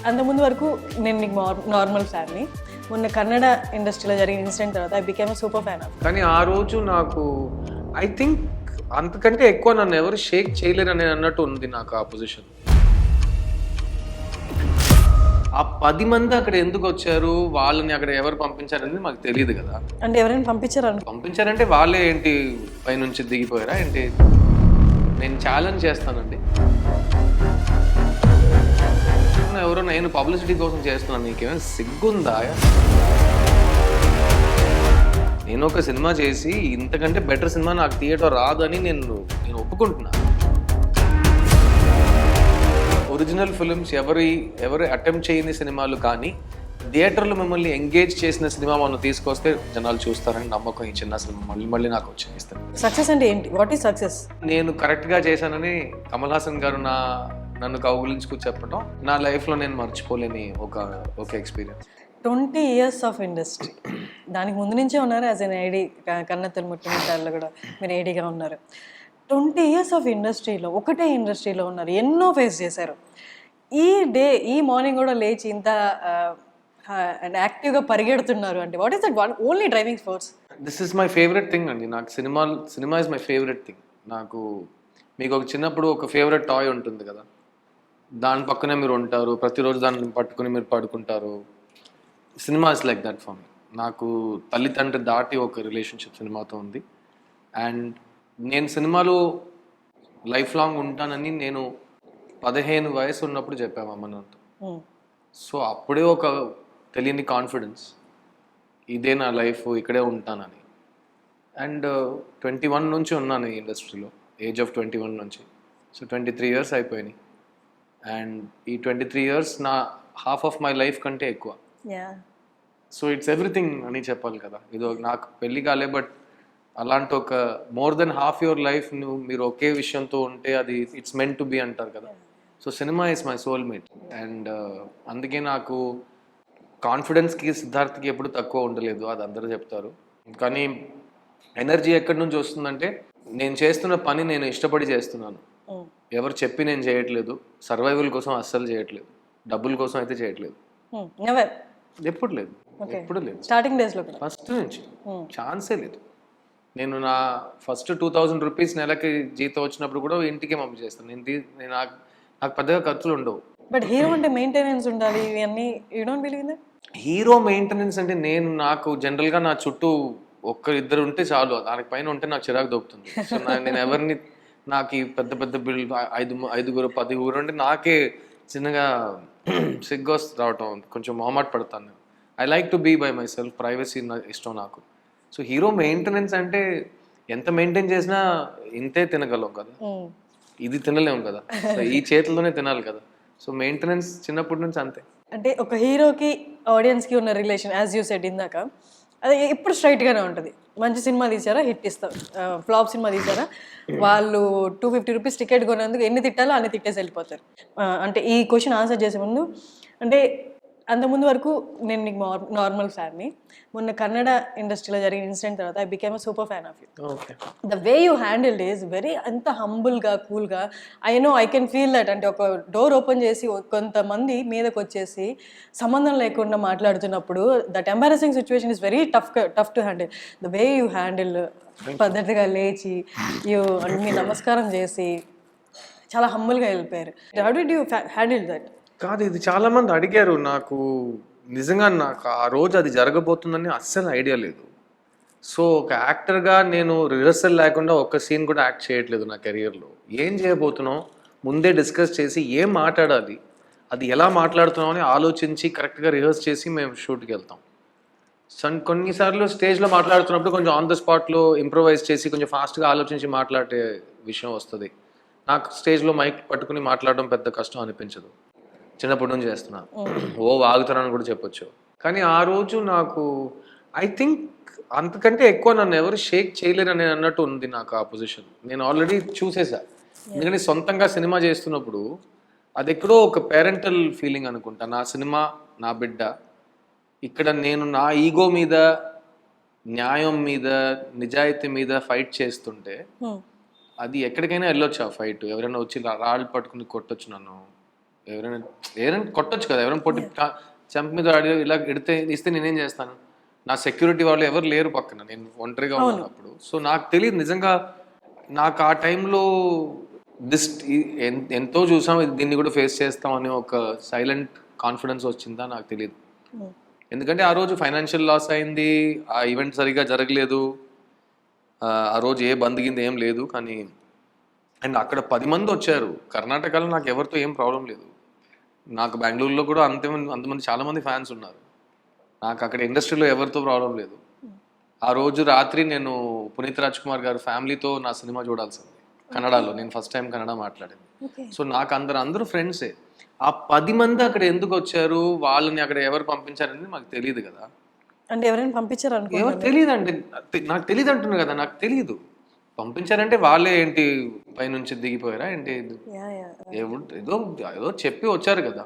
అంతకుముందు వరకు నేను నీకు నార్మల్ ఫ్యాన్ని. మొన్న కన్నడ ఇండస్ట్రీలో జరిగిన ఇన్సిడెంట్ తర్వాత I became super fan of. కానీ ఆ రోజు నాకు ఐ థింక్ అంతకంటే ఎక్కువ నన్ను ఎవరు షేక్ చేయలేరని అన్నట్టు ఉంది నాకు ఆ పొజిషన్. ఆ 10 మంది అక్కడ ఎందుకు వచ్చారు, వాళ్ళని అక్కడ ఎవరు పంపించారనేది మాకు తెలియదు కదా. అంటే ఎవరైనా పంపించారంటే వాళ్ళే ఏంటి పైనుంచి దిగిపోయారా ఏంటి? నేను ఛాలెంజ్ చేస్తానండి. ఎవరో నేను పబ్లిసిటీ కోసం చేస్తున్నాను, నీకేమైనా సిగ్గుందా? నేను ఒక సినిమా చేసి ఇంతకంటే బెటర్ సినిమా నాకు థియేటర్ రాదు అని నేను ఒప్పుకుంటున్నా. ఒరిజినల్ ఫిల్మ్స్ ఎవరు అటెంప్ట్ చేయని సినిమాలు కానీ థియేటర్లో మిమ్మల్ని ఎంగేజ్ చేసిన సినిమా మనం తీసుకొస్తే జనాలు చూస్తారని నమ్మకం ఈ చిన్న సినిమా మళ్ళీ నాకు వచ్చేస్తాను. సక్సెస్ అంటే ఏంటి? What is success? నేను కరెక్ట్గా చేశానని కమల్ హాసన్ గారు నన్ను కౌగులించుకు చెప్పడం నా లైఫ్లో నేను మర్చిపోలేని ఒక ఎక్స్పీరియన్స్. 20 years ఆఫ్ ఇండస్ట్రీ, దానికి ముందు నుంచే ఉన్నారు యాజ్ ఎన్ ఐడి. కన్నెత్తలు ముట్టిమిట్టాల్లో కూడా మీరు ఐడిగా ఉన్నారు. 20 years ఆఫ్ ఇండస్ట్రీలో ఒకటే ఇండస్ట్రీలో ఉన్నారు, ఎన్నో ఫేస్ చేశారు. ఈ మార్నింగ్ కూడా లేచి ఇంత యాక్టివ్గా పరిగెడుతున్నారు అంటే what is that only driving force? This is my favourite thing అండి. నాకు cinema is my favourite thing. నాకు మీకు ఒక చిన్నప్పుడు ఒక ఫేవరెట్ టాయ్ ఉంటుంది కదా, దాని పక్కనే మీరు ఉంటారు, ప్రతిరోజు దాన్ని పట్టుకుని మీరు పడుకుంటారు. Cinema is like that for me. నాకు తల్లిదండ్రి దాటి ఒక రిలేషన్షిప్ సినిమాతో ఉంది. అండ్ నేను సినిమాలో లైఫ్ లాంగ్ ఉంటానని నేను 15 వయసు ఉన్నప్పుడు చెప్పాము అమ్మ నాతో. సో అప్పుడే ఒక తెలియని కాన్ఫిడెన్స్, ఇదే నా లైఫ్, ఇక్కడే ఉంటానని. అండ్ 21 నుంచి ఉన్నాను ఈ ఇండస్ట్రీలో, ఏజ్ ఆఫ్ 21 నుంచి. సో 23 years అయిపోయినాయి. అండ్ ఈ 23 years నా హాఫ్ ఆఫ్ మై లైఫ్ కంటే ఎక్కువ. సో ఇట్స్ ఎవ్రీథింగ్ అని చెప్పాలి కదా. ఇది నాకు పెళ్లి కాలే, బట్ అలాంటి ఒక more than half your life మీరు ఒకే విషయంతో ఉంటే అది ఇట్స్ మెంట్ టు బి అంటారు కదా. So cinema is my soulmate. And అందుకే నాకు కాన్ఫిడెన్స్కి సిద్ధార్థ్కి ఎప్పుడు తక్కువ ఉండలేదు, అది అందరూ చెప్తారు. కానీ ఎనర్జీ ఎక్కడి నుంచి వస్తుందంటే నేను చేస్తున్న పని నేను ఇష్టపడి చేస్తున్నాను. ఎవరు చెప్పి నేను చేయట్లేదు, సర్వైవల్ కోసం అస్సలు చేయట్లేదు, డబ్బుల కోసం అయితే చేయట్లేదు. ఎప్పుడు లేదు. స్టార్టింగ్ డేస్లో ఫస్ట్ నుంచి ఛాన్సే లేదు. నేను నా ఫస్ట్ 2000 రూపీస్ నెలకి జీతం వచ్చినప్పుడు కూడా ఇంటికే పంపి చేస్తాను. నేను నాకు పెద్దగా ఖర్చులు ఉండవు. బట్ హీరో అంటే మెయింటెనెన్స్ ఉండాలి, ఇవన్నీ you don't believe in that? Hero maintenance అంటే నాకు జనరల్గా నా చుట్టూ ఇద్దరు ఉంటే చాలు, దానికి పైన ఉంటే నాకు చిరాకు దొరుకుతుంది. సో నేను ఎవరిని నాకు ఈ పెద్ద పెద్ద బిల్ 5 10 అంటే నాకే చిన్నగా సిగ్గు రావటం, కొంచెం మొహమాట పడతాను. I like to be by myself, privacy ఇష్టం నాకు. సో హీరో మెయింటెనెన్స్ అంటే ఎంత మెయింటైన్ చేసినా ఇంతే తినగలం కదా, ఇది తినలేము కదా, ఈ చేతుల్లోనే తినాలి కదా. సో మెయింటెనెన్స్ చిన్నప్పటి నుంచి అంతే. అంటే ఒక హీరోకి ఆడియన్స్కి ఉన్న రిలేషన్ యాజ్ యూ సెడ్ ఇందాక, అది ఎప్పుడు స్ట్రైట్గానే ఉంటుంది. మంచి సినిమా తీసారా, హిట్ ఇస్తాం. ఫ్లాప్ సినిమా తీసారా, వాళ్ళు 250 రూపీస్ టికెట్ కొనేందుకు ఎన్ని తిట్టాలో అన్ని తిట్టేసి వెళ్ళిపోతారు. అంటే ఈ క్వశ్చన్ ఆన్సర్ చేసే ముందు, అంటే అంతకుముందు వరకు నేను నీకు నార్మల్ ఫ్యాన్ని. మొన్న కన్నడ ఇండస్ట్రీలో జరిగిన ఇన్సిడెంట్ తర్వాత I became super fan of you. The way you handled is very అంత హంబుల్గా, కూల్గా. I can feel that. అంటే ఒక డోర్ ఓపెన్ చేసి కొంతమంది మీదకి వచ్చేసి సంబంధం లేకుండా మాట్లాడుతున్నప్పుడు that embarrassing situation is very tough to handle. The way you handle, పద్ధతిగా లేచి మీ నమస్కారం చేసి చాలా హంబుల్గా వెళ్ళిపోయారు. How did you handle that? కాదు, ఇది చాలా మంది అడిగారు. నాకు నిజంగా ఆ రోజు అది జరగబోతుందని అస్సలు ఐడియా లేదు. సో ఒక యాక్టర్గా నేను రిహర్సల్ లేకుండా ఒక్క సీన్ కూడా యాక్ట్ చేయట్లేదు నా కెరియర్లో. ఏం చేయబోతున్నాం ముందే డిస్కస్ చేసి ఏం మాట్లాడాలి, అది ఎలా మాట్లాడుతున్నాం అని ఆలోచించి కరెక్ట్గా రిహర్స్ చేసి మేము షూట్కి వెళ్తాం. కొన్నిసార్లు స్టేజ్లో మాట్లాడుతున్నప్పుడు కొంచెం ఆన్ ద స్పాట్లో ఇంప్రొవైజ్ చేసి కొంచెం ఫాస్ట్గా ఆలోచించి మాట్లాడే విషయం వస్తుంది. నాకు స్టేజ్లో మైక్ పట్టుకుని మాట్లాడడం పెద్ద కష్టం అనిపించదు, చిన్నప్పటి నుంచి చేస్తున్నాను. వాగుతున్నాను కూడా చెప్పొచ్చు. కానీ ఆ రోజు నాకు ఐ థింక్ అంతకంటే ఎక్కువ నన్ను ఎవరు షేక్ చేయలేరని అన్నట్టు ఉంది నాకు ఆ పొజిషన్. నేను ఆల్రెడీ చూసేసా. ఎందుకంటే సొంతంగా సినిమా చేస్తున్నప్పుడు అది ఎక్కడో ఒక పేరెంటల్ ఫీలింగ్ అనుకుంటా. నా సినిమా, నా బిడ్డ. ఇక్కడ నేను నా ఈగో మీద, న్యాయం మీద, నిజాయితీ మీద ఫైట్ చేస్తుంటే అది ఎక్కడికైనా వెళ్ళొచ్చు ఆ ఫైట్. ఎవరైనా వచ్చి రాళ్ళు పట్టుకుని కొట్టొచ్చు నన్ను, ఎవరైనా కొట్టొచ్చు కదా, ఎవరైనా పొట్టి చెంప మీద ఇలా ఇస్తే నేనేం చేస్తాను? నా సెక్యూరిటీ వాళ్ళు ఎవరు లేరు పక్కన, నేను ఒంటరిగా ఉన్నప్పుడు. సో నాకు తెలియదు నిజంగా, నాకు ఆ టైంలో ఎంతో చూసాం, దీన్ని కూడా ఫేస్ చేస్తాం అనే ఒక సైలెంట్ కాన్ఫిడెన్స్ వచ్చిందా నాకు తెలియదు. ఎందుకంటే ఆ రోజు ఫైనాన్షియల్ లాస్ అయింది, ఆ ఈవెంట్ సరిగా జరగలేదు, ఆ రోజు ఏ బందిగింది ఏం లేదు. కానీ అండ్ అక్కడ 10 మంది వచ్చారు. కర్ణాటకలో నాకు ఎవరితో ఏం ప్రాబ్లం లేదు. నాకు బెంగళూరులో కూడా అంతమంది చాలా మంది ఫ్యాన్స్ ఉన్నారు. నాకు అక్కడ ఇండస్ట్రీలో ఎవరితో ప్రాబ్లం లేదు. ఆ రోజు రాత్రి నేను పునీత్ రాజ్ కుమార్ గారు ఫ్యామిలీతో నా సినిమా చూడాల్సింది కన్నడలో. నేను ఫస్ట్ టైం కన్నడ మాట్లాడింది. సో నాకు అందరూ ఫ్రెండ్సే. ఆ 10 మంది అక్కడ ఎందుకు వచ్చారు, వాళ్ళని అక్కడ ఎవరు పంపించారనేది మాకు తెలియదు కదా. అంటే ఎవరైనా పంపించారు అనుకో, ఎవరు తెలియదు అంటే నాకు తెలియదు అంటున్నారు కదా, నాకు తెలియదు. పంపించారంటే వాళ్ళే ఏంటి పైనుంచి దిగిపోయారా ఏంటి, ఏదో చెప్పి వచ్చారు కదా.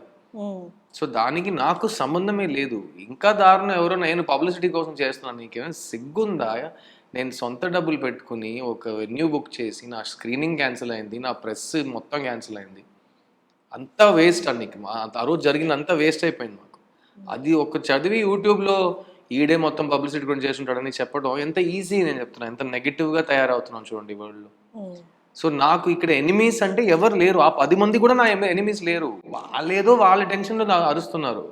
సో దానికి నాకు సంబంధమే లేదు. ఇంకా దారుణం, ఎవరో నేను పబ్లిసిటీ కోసం చేస్తున్నాను, నీకేమైనా సిగ్గుందా? నేను సొంత డబ్బులు పెట్టుకుని ఒక వెన్యూ బుక్ చేసి నా స్క్రీనింగ్ క్యాన్సిల్ అయింది, నా ప్రెస్ మొత్తం క్యాన్సిల్ అయింది, అంతా వేస్ట్ అండి. ఆ రోజు జరిగింది అంతా వేస్ట్ అయిపోయింది మాకు. అది ఒక చదివి యూట్యూబ్లో ఈడే మొత్తం పబ్లిసిటీ గురించి చేస్తుంటాడని చెప్పడం ఎంత ఈజీ. నేను చెప్తున్నాను, ఎంత నెగిటివ్గా తయారవుతున్నాను చూడండి వరల్డ్లో. సో నాకు ఇక్కడ ఎనిమీస్ అంటే ఎవరు లేరు. ఆ 10 మంది కూడా నా ఎనిమీస్ లేరు. వాళ్ళేదో వాళ్ళ టెన్షన్లో నా అరుస్తున్నారు,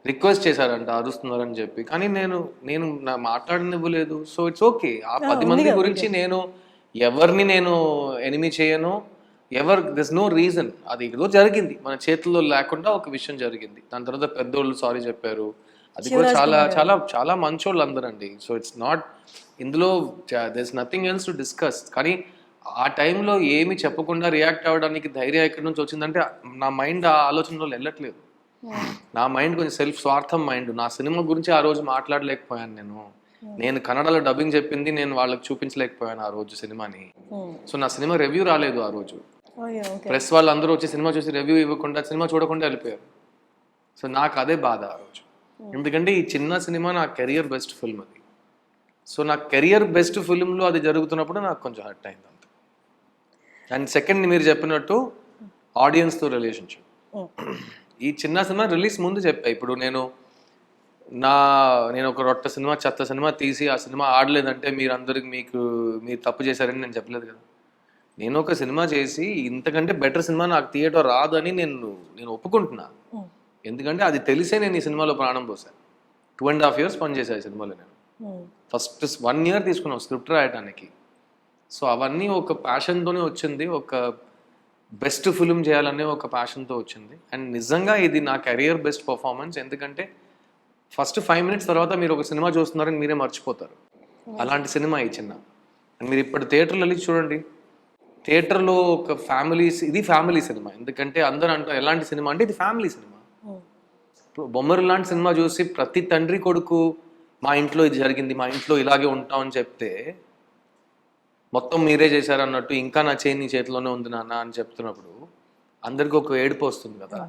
రిక్వెస్ట్ చేశారంట అరుస్తున్నారు అని చెప్పి. కానీ నేను నా మాట్లాడనివ్వలేదు. So it's okay. ఆ 10 మంది గురించి నేను ఎవరిని నేను ఎనిమీ చేయను. This no reason. అది ఏదో జరిగింది మన చేతుల్లో లేకుండా ఒక విషయం జరిగింది. దాని తర్వాత పెద్దోళ్ళు సారీ చెప్పారు. అది కూడా చాలా చాలా చాలా మంచోళ్ళు అందరండి. సో ఇట్స్ నాట్, ఇందులో this nothing else to discuss. కానీ ఆ టైంలో ఏమి చెప్పకుండా రియాక్ట్ అవ్వడానికి ధైర్యం ఎక్కడి నుంచి వచ్చిందంటే, నా మైండ్ ఆ ఆలోచనలో వెళ్ళట్లేదు. నా మైండ్ కొంచెం సెల్ఫ్ స్వార్థం మైండ్. నా సినిమా గురించి ఆ రోజు మాట్లాడలేకపోయాను. నేను కన్నడలో డబ్బింగ్ చెప్పింది నేను వాళ్ళకి చూపించలేకపోయాను ఆ రోజు సినిమాని. సో నా సినిమా రివ్యూ రాలేదు ఆ రోజు. ప్రెస్ వాళ్ళు అందరూ వచ్చి సినిమా చూసి రివ్యూ ఇవ్వకుండా, సినిమా చూడకుండా వెళ్ళిపోయారు. సో నాకు అదే బాధ ఆ రోజు. ఎందుకంటే ఈ చిన్న సినిమా నా కెరియర్ బెస్ట్ ఫిల్మ్ అది. సో నా కెరియర్ బెస్ట్ ఫిల్మ్లో అది జరుగుతున్నప్పుడు నాకు కొంచెం హర్ట్ అయింది అంతే. అండ్ సెకండ్, మీరు చెప్పినట్టు ఆడియన్స్తో రిలేషన్షిప్. ఈ చిన్న సినిమా రిలీజ్ ముందు చెప్పా. ఇప్పుడు నేను ఒక రొట్ట సినిమా, చెత్త సినిమా తీసి ఆ సినిమా ఆడలేదంటే మీరు తప్పు చేశారని నేను చెప్పలేదు కదా. నేను ఒక సినిమా చేసి ఇంతకంటే బెటర్ సినిమా నాకు థియేటర్ రాదు అని నేను ఒప్పుకుంటున్నా. ఎందుకంటే అది తెలిసే నేను ఈ సినిమాలో ప్రాణం పోసాను. 2.5 years పనిచేశాను ఈ సినిమాలో. నేను ఫస్ట్ 1 year తీసుకున్నాను స్క్రిప్ట్ రాయడానికి. సో అవన్నీ ఒక ప్యాషన్తోనే వచ్చింది. ఒక బెస్ట్ ఫిల్మ్ చేయాలనే ఒక ప్యాషన్తో వచ్చింది. అండ్ నిజంగా ఇది నా కెరియర్ బెస్ట్ పర్ఫార్మెన్స్. ఎందుకంటే ఫస్ట్ 5 minutes తర్వాత మీరు ఒక సినిమా చూస్తున్నారని మీరే మర్చిపోతారు. అలాంటి సినిమా ఈ చిన్న. అండ్ మీరు ఇప్పుడు థియేటర్లో వెళ్ళి చూడండి, థియేటర్లో ఒక ఇది ఫ్యామిలీ సినిమా. ఎందుకంటే అందరూ అంటారు ఎలాంటి సినిమా అంటే ఇది ఫ్యామిలీ సినిమా. ఇప్పుడు బొమ్మరు లాంటి సినిమా చూసి ప్రతి తండ్రి కొడుకు మా ఇంట్లో ఇది జరిగింది, మా ఇంట్లో ఇలాగే ఉంటామని చెప్తే, మొత్తం మీరే చేశారన్నట్టు ఇంకా నా చేయి నీ చేతిలోనే ఉంది నాన్న అని చెప్తున్నప్పుడు అందరికీ ఒక ఏడుపు వస్తుంది కదా.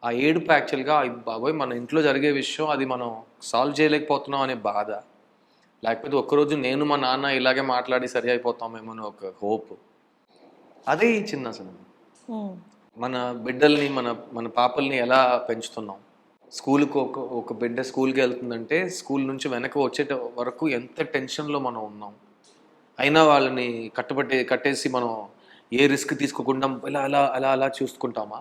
ఆ ఏడుపు యాక్చువల్గా బాబోయ్ మన ఇంట్లో జరిగే విషయం, అది మనం సాల్వ్ చేయలేకపోతున్నాం అనే బాధ, లేకపోతే ఒక్కరోజు నేను మా నాన్న ఇలాగే మాట్లాడి సరి అయిపోతామేమో అని ఒక హోప్. అదే ఈ చిన్న సినిమా. మన బిడ్డల్ని మన పాపల్ని ఎలా పెంచుతున్నాం. స్కూల్కి ఒక బిడ్డ స్కూల్కి వెళ్తుందంటే స్కూల్ నుంచి వెనక వచ్చేట వరకు ఎంత టెన్షన్లో మనం ఉన్నాం. అయినా వాళ్ళని కట్టేసి మనం ఏ రిస్క్ తీసుకోకుండా అలా చూసుకుంటామా?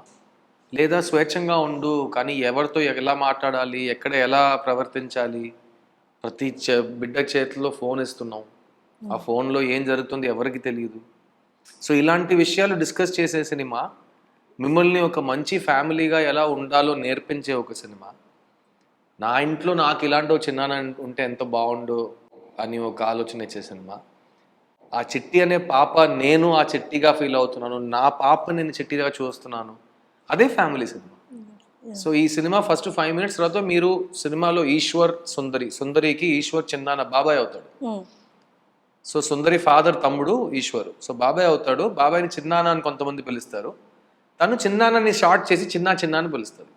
లేదా స్వేచ్ఛంగా ఉండు, కానీ ఎవరితో ఎలా మాట్లాడాలి, ఎక్కడ ఎలా ప్రవర్తించాలి, ప్రతి బిడ్డ చేతిలో ఫోన్ ఇస్తున్నాం. ఆ ఫోన్లో ఏం జరుగుతుంది ఎవరికి తెలియదు. సో ఇలాంటి విషయాలు డిస్కస్ చేసే సినిమా, మిమ్మల్ని ఒక మంచి ఫ్యామిలీగా ఎలా ఉండాలో నేర్పించే ఒక సినిమా. నా ఇంట్లో నాకు ఇలాంటి చిన్న ఉంటే ఎంత బాగుండు అని ఒక ఆలోచన ఇచ్చే సినిమా. ఆ చిట్టి అనే పాప, నేను ఆ చిట్టిగా ఫీల్ అవుతున్నాను, నా పాప నేను చిట్టిగా చూస్తున్నాను, అదే ఫ్యామిలీ సినిమా. సో ఈ సినిమా ఫస్ట్ 5 minutes తర్వాత మీరు సినిమాలో ఈశ్వర్ సుందరికి ఈశ్వర్ చిన్నాన్న బాబాయ్ అవుతాడు. సో సుందరి ఫాదర్ తమ్ముడు ఈశ్వరు. సో బాబాయ్ అవుతాడు. బాబాయ్ని చిన్నాన్న అని కొంతమంది పిలుస్తారు. తను చిన్నాన్నని షార్ట్ చేసి చిన్న అని పిలుస్తారు.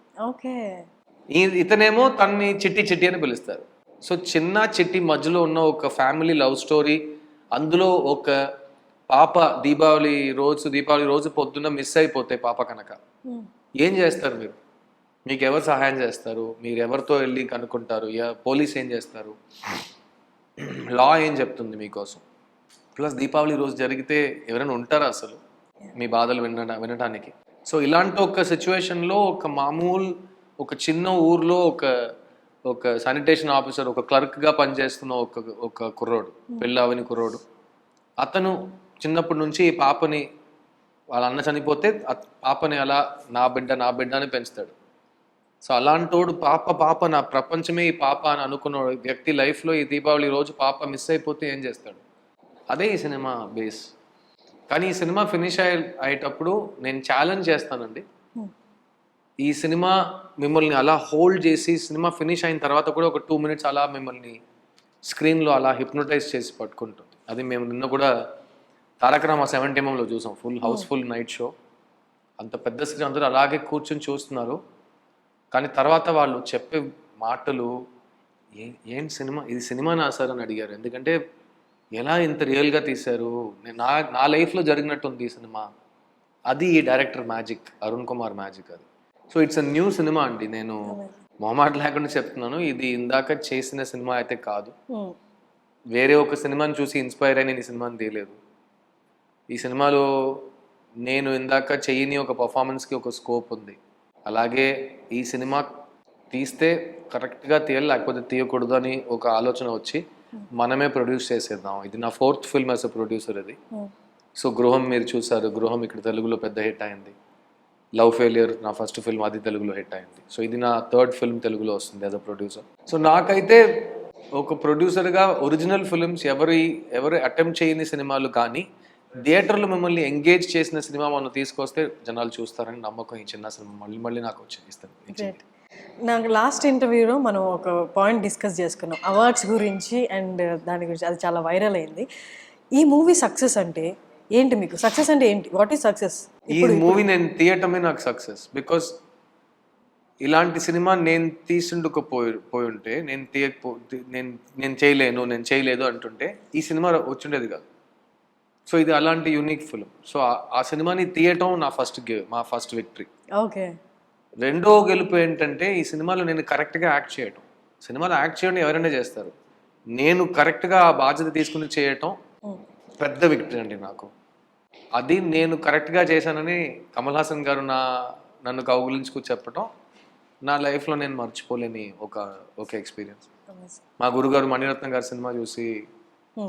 ఇతనేమో తన్ని చిట్టి అని పిలుస్తారు. సో చిన్న చిట్టి మధ్యలో ఉన్న ఒక ఫ్యామిలీ లవ్ స్టోరీ. అందులో ఒక పాప దీపావళి రోజు పొద్దున్న మిస్ అయిపోతే పాప కనుక ఏం చేస్తారు మీరు? మీకు ఎవరు సహాయం చేస్తారు? మీరు ఎవరితో వెళ్ళి కనుక్కుంటారు? పోలీస్ ఏం చేస్తారు? లా ఏం చెప్తుంది మీకోసం? ప్లస్ దీపావళి రోజు జరిగితే ఎవరైనా ఉంటారా అసలు మీ బాధలు వినడానికి? సో ఇలాంటి ఒక సిచ్యువేషన్లో ఒక మామూలు ఒక చిన్న ఊర్లో ఒక శానిటేషన్ ఆఫీసర్, ఒక క్లర్క్గా పనిచేస్తున్న ఒక కుర్రోడు, పెళ్ళావని కుర్రోడు, అతను చిన్నప్పటి నుంచి ఈ పాపని, వాళ్ళ అన్న చనిపోతే పాపని అలా నా బిడ్డ అని పెంచుతాడు. సో అలాంటోడు పాప నా ప్రపంచమే ఈ పాప అని అనుకున్న వ్యక్తి లైఫ్లో ఈ దీపావళి రోజు పాప మిస్ అయిపోతే ఏం చేస్తాడు? అదే ఈ సినిమా బేస్. కానీ ఈ సినిమా ఫినిష్ అయ్యేటప్పుడు నేను ఛాలెంజ్ చేస్తానండి, ఈ సినిమా మిమ్మల్ని అలా హోల్డ్ చేసి సినిమా ఫినిష్ అయిన తర్వాత కూడా ఒక 2 minutes అలా మిమ్మల్ని స్క్రీన్లో అలా హిప్నోటైజ్ చేసి పట్టుకుంటుంది. అది మేము నిన్న కూడా తారక రామ 70mm చూసాం, ఫుల్ హౌస్ఫుల్ నైట్ షో. అంత పెద్ద స్క్రీన్, అందరూ అలాగే కూర్చొని చూస్తున్నారు. కానీ తర్వాత వాళ్ళు చెప్పే మాటలు, ఏంటి సినిమా, ఇది సినిమానా సార్ అని అడిగారు. ఎందుకంటే ఎలా ఇంత రియల్గా తీశారు, నా లైఫ్లో జరిగినట్టుంది ఈ సినిమా. అది ఈ director magic, Arun Kumar magic అది. So it's a new cinema అండి. నేను మొహమాట లేకుండా చెప్తున్నాను, ఇది ఇందాక చేసిన సినిమా అయితే కాదు. వేరే ఒక సినిమాని చూసి ఇన్స్పైర్ అయి నేను ఈ సినిమాని తీయలేదు. ఈ సినిమాలో నేను ఇందాక చెయ్యని ఒక పర్ఫార్మెన్స్కి ఒక స్కోప్ ఉంది. అలాగే ఈ సినిమా తీస్తే కరెక్ట్గా తీయాలి, లేకపోతే తీయకూడదు అని ఒక ఆలోచన వచ్చి మనమే ప్రొడ్యూస్ చేసేద్దాం. ఇది నా 4th film as a producer ఇది. సో గృహం మీరు చూసారు, గృహం ఇక్కడ తెలుగులో పెద్ద హిట్ అయింది. లవ్ ఫెయిలియర్ నా ఫస్ట్ ఫిల్మ్, అది తెలుగులో హిట్ అయింది. సో ఇది నా 3rd ఫిల్మ్ తెలుగులో వస్తుంది యాజ్ అ ప్రొడ్యూసర్. సో నాకైతే ఒక ప్రొడ్యూసర్గా ఒరిజినల్ ఫిల్మ్స్ ఎవరు అటెంప్ట్ చేయని సినిమాలు కానీ థియేటర్లో మిమ్మల్ని ఎంగేజ్ చేసిన సినిమా మనం తీసుకొస్తే జనాలు చూస్తారని నమ్మకం ఈ చిన్న సినిమా మళ్ళీ నాకు ఇస్తాను. నాకు లాస్ట్ ఇంటర్వ్యూలో మనం ఒక పాయింట్ డిస్కస్ చేసుకున్నాం అవార్డ్స్ గురించి అండ్ దాని గురించి, అది చాలా వైరల్ అయింది. ఈ మూవీ సక్సెస్ అంటే ఏంటి? మీకు సక్సెస్ అంటే ఏంటి? What is success? ఈ మూవీ నేను తీయటమే నాకు సక్సెస్. బికాస్ ఇలాంటి సినిమా నేను పోయి ఉంటే, నేను చేయలేదు అంటుంటే ఈ సినిమా వచ్చిండేది కాదు. సో ఇది అలాంటి యూనిక్ ఫిల్మ్. సో ఆ సినిమాని తీయటం మా ఫస్ట్ విక్టరీ. ఓకే. రెండో గెలుపు ఏంటంటే ఈ సినిమాలో నేను కరెక్ట్గా యాక్ట్ చేయటం. సినిమాలో యాక్ట్ చేయడం ఎవరైనా చేస్తారు, నేను కరెక్ట్గా ఆ బాధ్యత తీసుకుని చేయటం పెద్ద విక్టరీ అండి నాకు. అది నేను కరెక్ట్గా చేశానని కమల్ హాసన్ గారు నన్ను కౌగులించుకు చెప్పటం నా లైఫ్లో నేను మర్చిపోలేని ఒక ఎక్స్పీరియన్స్. మా గురుగారు మణిరత్నం గారి సినిమా చూసి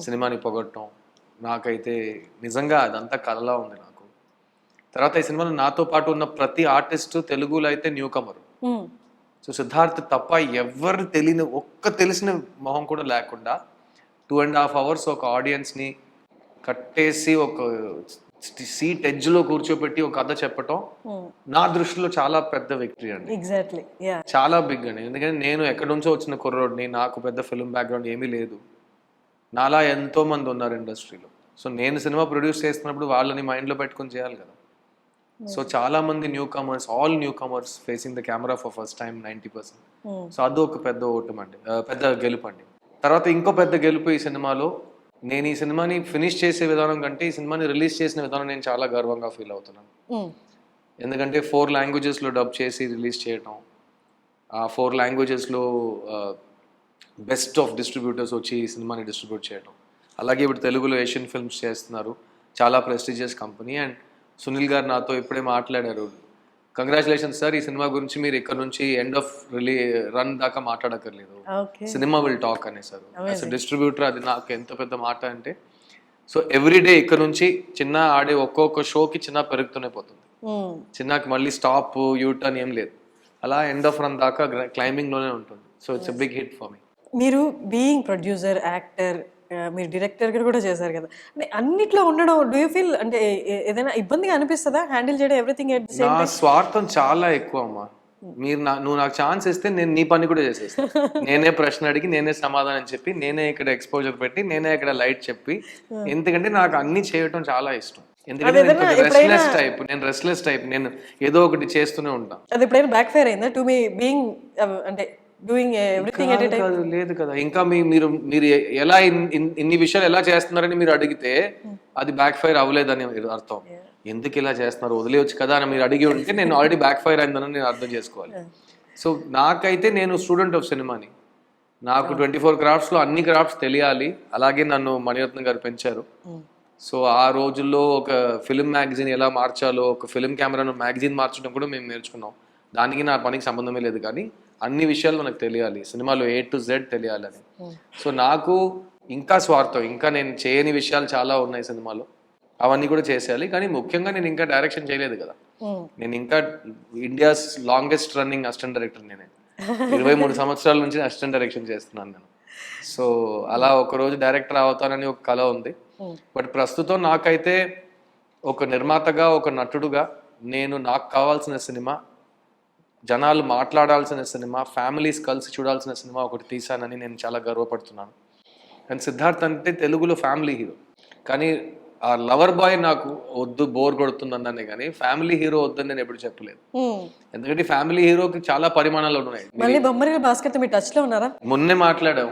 సినిమాని పొగట్టడం నాకైతే నిజంగా అదంతా కలలా ఉంది నాకు. తర్వాత ఈ సినిమాలో నాతో పాటు ఉన్న ప్రతి ఆర్టిస్ట్ తెలుగులో అయితే న్యూ కమర్. సో సిద్ధార్థ్ తప్ప ఎవరు తెలిసిన మొహం కూడా లేకుండా 2.5 hours ఒక ఆడియన్స్ని కట్టేసి ఒక సీట్ ఎడ్జ్లో కూర్చోబెట్టి ఒక కథ చెప్పటం నా దృష్టిలో చాలా పెద్ద విక్టరీ అండి. ఎగ్జాక్ట్లీ, చాలా బిగ్ అండి. ఎందుకంటే నేను ఎక్కడి నుంచో వచ్చిన కుర్రోడ్ని, నాకు పెద్ద ఫిల్మ్ బ్యాక్గ్రౌండ్ ఏమీ లేదు. నాలా ఎంతో మంది ఉన్నారు ఇండస్ట్రీలో. సో నేను సినిమా ప్రొడ్యూస్ చేస్తున్నప్పుడు వాళ్ళని మైండ్లో పెట్టుకుని చేయాలి కదా. సో చాలా మంది all new comers facing the camera for first time 90%. So అది ఒక పెద్ద ఓటం అండి, పెద్ద గెలుపు అండి. తర్వాత ఇంకో పెద్ద గెలుపు ఈ సినిమాలో, నేను ఈ సినిమాని ఫినిష్ చేసే విధానం కంటే ఈ సినిమాని రిలీజ్ చేసిన విధానం నేను చాలా గర్వంగా ఫీల్ అవుతున్నాను. ఎందుకంటే 4 languagesలో డబ్ చేసి రిలీజ్ చేయటం, ఆ 4 languagesలో బెస్ట్ ఆఫ్ డిస్ట్రిబ్యూటర్స్ వచ్చి ఈ సినిమాని డిస్ట్రిబ్యూట్ చేయడం. అలాగే ఇప్పుడు తెలుగులో ఏషియన్ ఫిల్మ్స్ చేస్తున్నారు, చాలా ప్రెస్టీజియస్ కంపెనీ. అండ్ సునీల్ గారు నాతో ఇప్పుడే మాట్లాడారు, కంగ్రాచులేషన్స్ సార్, ఈ సినిమా గురించి మీరు ఇక్కడ నుంచి ఎండ్ ఆఫ్ రన్ దాకా మాట్లాడక్కర్లేదు, సినిమా విల్ టాక్ అనేసారు. యాజ్ అ డిస్ట్రిబ్యూటర్ అది నాకు ఎంత పెద్ద మాట అంటే, సో ఎవ్రీడే ఇక్కడ నుంచి చిన్న ఆడే ఒక్కొక్క షోకి చిన్న పెరుగుతూనే పోతుంది, చిన్నకి మళ్ళీ స్టాప్ యూటర్న్ ఏం లేదు, అలా ఎండ్ ఆఫ్ రన్ దాకా క్లైంబింగ్లోనే ఉంటుంది. So it's a big hit for me. మీరు బీయింగ్ ప్రొడ్యూసర్, యాక్టర్, మీరు డైరెక్టర్ కూడా చేశారు కదా, అంటే అన్నిట్లో ఉండడం డూ యూ ఫీల్ అంటే ఏదైనా ఇబ్బందిగా అనిపిస్తుందా హ్యాండిల్ చేయడం ఎవ్రీథింగ్? నా స్వార్థం చాలా ఎక్కువ అమ్మా. నువ్వు నాకు ఛాన్స్ ఇస్తే నేను నీ పని కూడా చేసేస్తాను. నేనే ప్రశ్న అడిగి, నేనే సమాధానం చెప్పి, నేనే ఇక్కడ ఎక్స్పోజర్ పెట్టి, నేనే ఇక్కడ లైట్ చెప్పి, ఎందుకంటే నాకు అన్ని చేయటం చాలా ఇష్టం. ఎందుకంటే నేను రెస్ట్లెస్ టైప్, నేను ఏదో ఒకటి చేస్తూనే ఉంటాను. అది ఎప్పుడైనా బ్యాక్ ఫైర్ అయిందా టు మీ బీయింగ్ అంటే doing everything at a time? లేదు కదా. ఇంకా మీరు ఎలా ఇన్ని విషయాలు ఎలా చేస్తున్నారని మీరు అడిగితే అది బ్యాక్ ఫైర్ అవ్వలేదని అర్థం. ఎందుకు ఇలా చేస్తున్నారు, వదిలేయచ్చు కదా అని మీరు అడిగి ఉంటే నేను ఆల్రెడీ బ్యాక్ ఫైర్ అయిందని నేను అర్థం చేసుకోవాలి. సో నాకైతే నేను స్టూడెంట్ ఆఫ్ సినిమాని, నాకు 24 క్రాఫ్ట్స్లో అన్ని క్రాఫ్ట్స్ తెలియాలి. అలాగే నన్ను మణిరత్నం గారు పెంచారు. సో ఆ రోజుల్లో ఒక ఫిల్మ్ మ్యాగజైన్ ఎలా మార్చాలో, ఒక ఫిల్మ్ కెమెరాను మ్యాగజైన్ మార్చడం కూడా మేము నేర్చుకున్నాం. దానికి నా పనికి సంబంధమే లేదు, కానీ అన్ని విషయాలు మనకు తెలియాలి, సినిమాలో A to Z తెలియాలని. సో నాకు ఇంకా స్వార్థం, ఇంకా నేను చేయని విషయాలు చాలా ఉన్నాయి సినిమాలో, అవన్నీ కూడా చేసేయాలి. కానీ ముఖ్యంగా నేను ఇంకా డైరెక్షన్ చేయలేదు కదా, నేను ఇంకా India's longest running assistant director నేనే. 23 సంవత్సరాల నుంచి అసిస్టెంట్ డైరెక్షన్ చేస్తున్నాను నేను. సో అలా ఒకరోజు డైరెక్టర్ అవుతానని ఒక కళ ఉంది. బట్ ప్రస్తుతం నాకైతే ఒక నిర్మాతగా, ఒక నటుడుగా నేను నాకు కావాల్సిన సినిమా, జనాలు మాట్లాడాల్సిన సినిమా, ఫ్యామిలీస్ కలిసి చూడాల్సిన సినిమా ఒకటి తీశానని నేను చాలా గర్వపడుతున్నాను. అండ్ సిద్ధార్థ్ అంటే తెలుగులో ఫ్యామిలీ హీరో, కానీ ఆ లవర్ బాయ్ నాకు వద్దు, బోర్ కొడుతుందన్నానే కానీ ఫ్యామిలీ హీరో వద్దని నేను ఎప్పుడు చెప్పలేదు. ఎందుకంటే ఫ్యామిలీ హీరోకి చాలా పరిమాణాలు ఉన్నాయి. మళ్ళీ బొమ్మరిల్లు భాస్కర్ మీ టచ్ లో ఉన్నారా? మొన్నే మాట్లాడాం,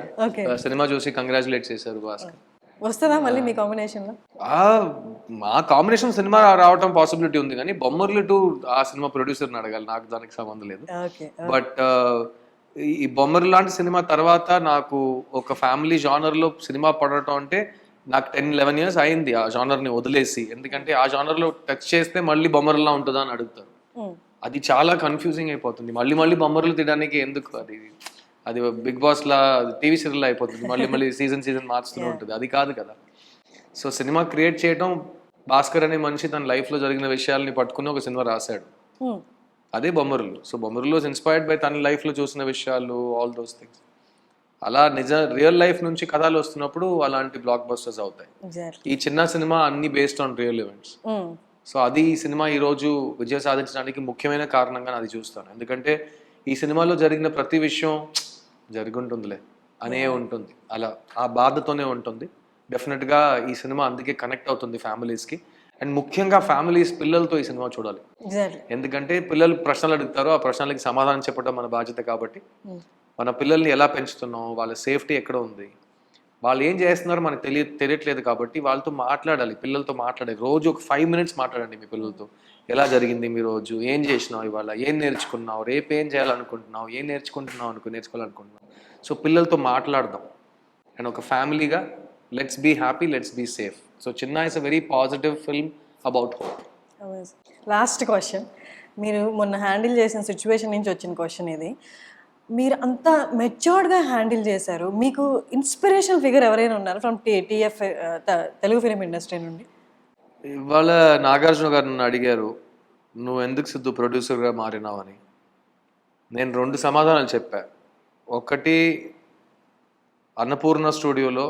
సినిమా చూసి కంగ్రాచులేట్ చేశారు భాస్కర్. వస్తుందా మళ్ళీ మీ కాంబినేషన్ లో? మా కాంబినేషన్ సినిమా రావటం పాసిబిలిటీ ఉంది, కానీ బొమ్మర్లు టు ఆ సినిమా ప్రొడ్యూసర్ని అడగాలి, నాకు దానికి సంబంధం లేదు. బట్ ఈ బొమ్మర్లు లాంటి సినిమా తర్వాత నాకు ఒక ఫ్యామిలీ జానర్ లో సినిమా పడటం అంటే, నాకు 10-11 years అయింది ఆ జానర్ ని వదిలేసి. ఎందుకంటే ఆ జానర్ లో టచ్ చేస్తే మళ్ళీ బొమ్మర్లా ఉంటుందా అని అడుగుతారు. అది చాలా కన్ఫ్యూజింగ్ అయిపోతుంది. మళ్ళీ బొమ్మర్లు తీయడానికి ఎందుకు, అది బిగ్ బాస్ లా టీవీ సీరియల్ అయిపోతుంది, మళ్ళీ సీజన్ మార్చుతూనే ఉంటుంది. అది కాదు కదా. సో సినిమా క్రియేట్ చేయడం, భాస్కర్ అనే మనిషి తన లైఫ్ లో జరిగిన విషయాల్ని పట్టుకుని ఒక సినిమా రాశాడు, అదే Bommarillu. So Bommarillu inspired by తన లైఫ్ లో చూసిన విషయాలు, ఆల్ దోస్ థింగ్స్. అలా రియల్ లైఫ్ నుంచి కథలు వస్తున్నప్పుడు అలాంటి బ్లాక్ బస్టర్స్ అవుతాయి. ఈ చిన్న సినిమా అన్ని based on real events. So అది ఈ సినిమా ఈ రోజు విజయం సాధించడానికి ముఖ్యమైన కారణంగా అది చూస్తాను. ఎందుకంటే ఈ సినిమాలో జరిగిన ప్రతి విషయం జరిగి ఉంటుందిలే అనే ఉంటుంది, అలా ఆ బాధతోనే ఉంటుంది. డెఫినెట్గా ఈ సినిమా అందుకే కనెక్ట్ అవుతుంది ఫ్యామిలీస్కి. అండ్ ముఖ్యంగా ఫ్యామిలీస్ పిల్లలతో ఈ సినిమా చూడాలి. ఎందుకంటే పిల్లలు ప్రశ్నలు అడుగుతారు, ఆ ప్రశ్నలకి సమాధానం చెప్పడం మన బాధ్యత. కాబట్టి మన పిల్లల్ని ఎలా పెంచుతున్నాం, వాళ్ళ సేఫ్టీ ఎక్కడ ఉంది, వాళ్ళు ఏం చేస్తున్నారు మనకు తెలియట్లేదు. కాబట్టి వాళ్ళతో మాట్లాడాలి, పిల్లలతో మాట్లాడాలి. రోజు ఒక 5 minutes మాట్లాడండి మీ పిల్లలతో. ఎలా జరిగింది మీ రోజు, ఏం చేసినావు ఇవాళ, ఏం నేర్చుకున్నావు, రేపు ఏం చేయాలనుకుంటున్నావు, ఏం నేర్చుకోవాలనుకుంటున్నావు. సో పిల్లలతో మాట్లాడదాం. అండ్ ఒక ఫ్యామిలీగా let's be happy, let's be safe. So Chinna is a very positive film about hope. Last question, మీరు మొన్న హ్యాండిల్ చేసిన సిచ్యువేషన్ నుంచి వచ్చిన క్వశ్చన్ ఇది. మీరు అంత మెచ్యూర్డ్గా హ్యాండిల్ చేశారు, మీకు ఇన్స్పిరేషన్ ఫిగర్ ఎవరైనా ఉన్నారు from TF Telugu film industry నుండి? ఇవాళ నాగార్జున గారు నన్ను అడిగారు, నువ్వు ఎందుకు సిద్ధు ప్రొడ్యూసర్గా మారినావు అని. నేను 2 సమాధానాలు చెప్పా. ఒకటి, అన్నపూర్ణ స్టూడియోలో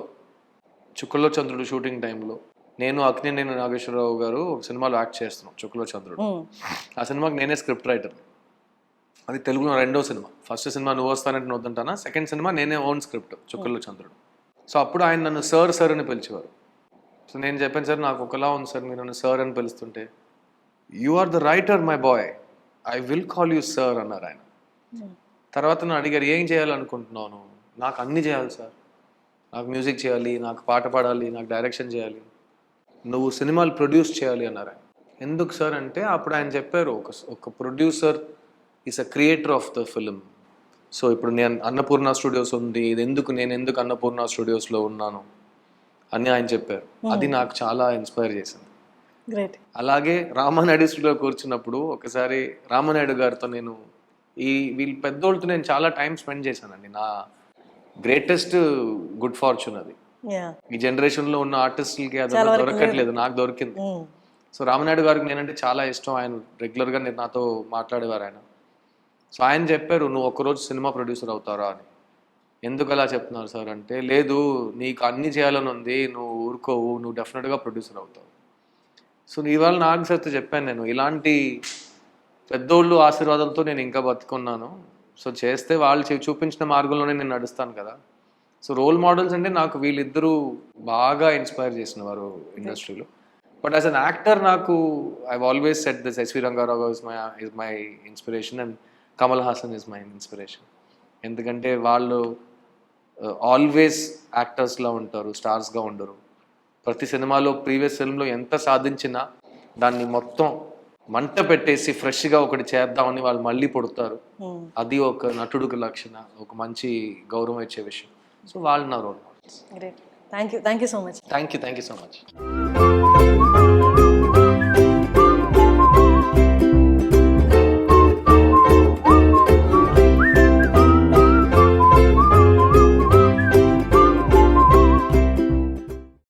చుక్కలో చంద్రుడు షూటింగ్ టైంలో నేను అక్కినేని నాగేశ్వరరావు గారు ఒక సినిమాలో యాక్ట్ చేస్తున్నాం, చుక్కలో చంద్రుడు. ఆ సినిమాకి నేనే స్క్రిప్ట్ రైటర్. అది తెలుగులో 2వ సినిమా. ఫస్ట్ సినిమా నువ్వు వస్తానంటే వద్దంటానా, సెకండ్ సినిమా నేనే ఓన్ స్క్రిప్ట్, చుక్కల్లో చంద్రుడు. సో అప్పుడు ఆయన నన్ను సార్ అని పిలిచేవారు. సో నేను చెప్పాను, సార్ నాకు ఒకలా ఉంది సార్ మీరు నన్ను సార్ అని పిలుస్తుంటే. You are the writer my boy, I will call you sir అన్నారు ఆయన. తర్వాత నన్ను అడిగారు, ఏం చేయాలనుకుంటున్నాను. నాకు అన్నీ చేయాలి సార్, నాకు మ్యూజిక్ చేయాలి, నాకు పాట పాడాలి, నాకు డైరెక్షన్ చేయాలి, నువ్వు సినిమాలు ప్రొడ్యూస్ చేయాలి అన్నారు ఆయన. ఎందుకు సార్ అంటే అప్పుడు ఆయన చెప్పారు, ఒక producer is a creator of the film. So ఇప్పుడు నేను అన్నపూర్ణ స్టూడియోస్ ఉంది, నేను ఎందుకు అన్నపూర్ణ స్టూడియోస్లో ఉన్నాను అని ఆయన చెప్పారు. అది నాకు చాలా ఇన్స్పైర్ చేసింది. అలాగే రామానాయుడు స్టూడియో కూర్చున్నప్పుడు ఒకసారి రామానాయుడు గారితో నేను వీళ్ళు పెద్దోళ్ళతో నేను చాలా టైం స్పెండ్ చేశానండి. నా గ్రేటెస్ట్ గుడ్ ఫార్చ్యూన్ అది. ఈ జనరేషన్లో ఉన్న ఆర్టిస్టులకి అది దొరకట్లేదు, నాకు దొరికింది. సో రామానాయుడు గారికి నేనంటే చాలా ఇష్టం. ఆయన రెగ్యులర్గా నాతో మాట్లాడేవారు ఆయన. సో ఆయన చెప్పారు, నువ్వు ఒకరోజు సినిమా ప్రొడ్యూసర్ అవుతారా అని. ఎందుకు అలా చెప్తున్నారు సార్ అంటే, లేదు నీకు అన్నీ చేయాలని ఉంది, నువ్వు ఊరుకోవు, నువ్వు డెఫినెట్గా ప్రొడ్యూసర్ అవుతావు. సో ఇవాళ నాకు సత్య చెప్పాను, నేను ఇలాంటి పెద్దోళ్ళు ఆశీర్వాదంతో నేను ఇంకా బతుకున్నాను. సో చేస్తే వాళ్ళు చూపించిన మార్గంలోనే నేను నడుస్తాను కదా. సో రోల్ మోడల్స్ అంటే నాకు వీళ్ళిద్దరూ బాగా ఇన్స్పైర్ చేసిన వారు ఇండస్ట్రీలో. బట్ యాజ్ అన్ యాక్టర్ నాకు I always set this, SV Ranga Rao is my inspiration and Kamal Haasan is my inspiration. ఎందుకంటే వాళ్ళు ఆల్వేస్ యాక్టర్స్లా ఉంటారు, స్టార్స్గా ఉండరు. ప్రతి సినిమాలో ప్రీవియస్ ఫిల్మ్లో ఎంత సాధించినా దాన్ని మొత్తం మంట పెట్టేసి ఫ్రెష్గా ఒకటి చేద్దామని వాళ్ళు మళ్ళీ పుడతారు. అది ఒక నటుడికి లక్షణ, ఒక మంచి గౌరవం ఇచ్చే విషయం. సో వాళ్ళు నా role models. Great. Thank you so much. Thank you so much.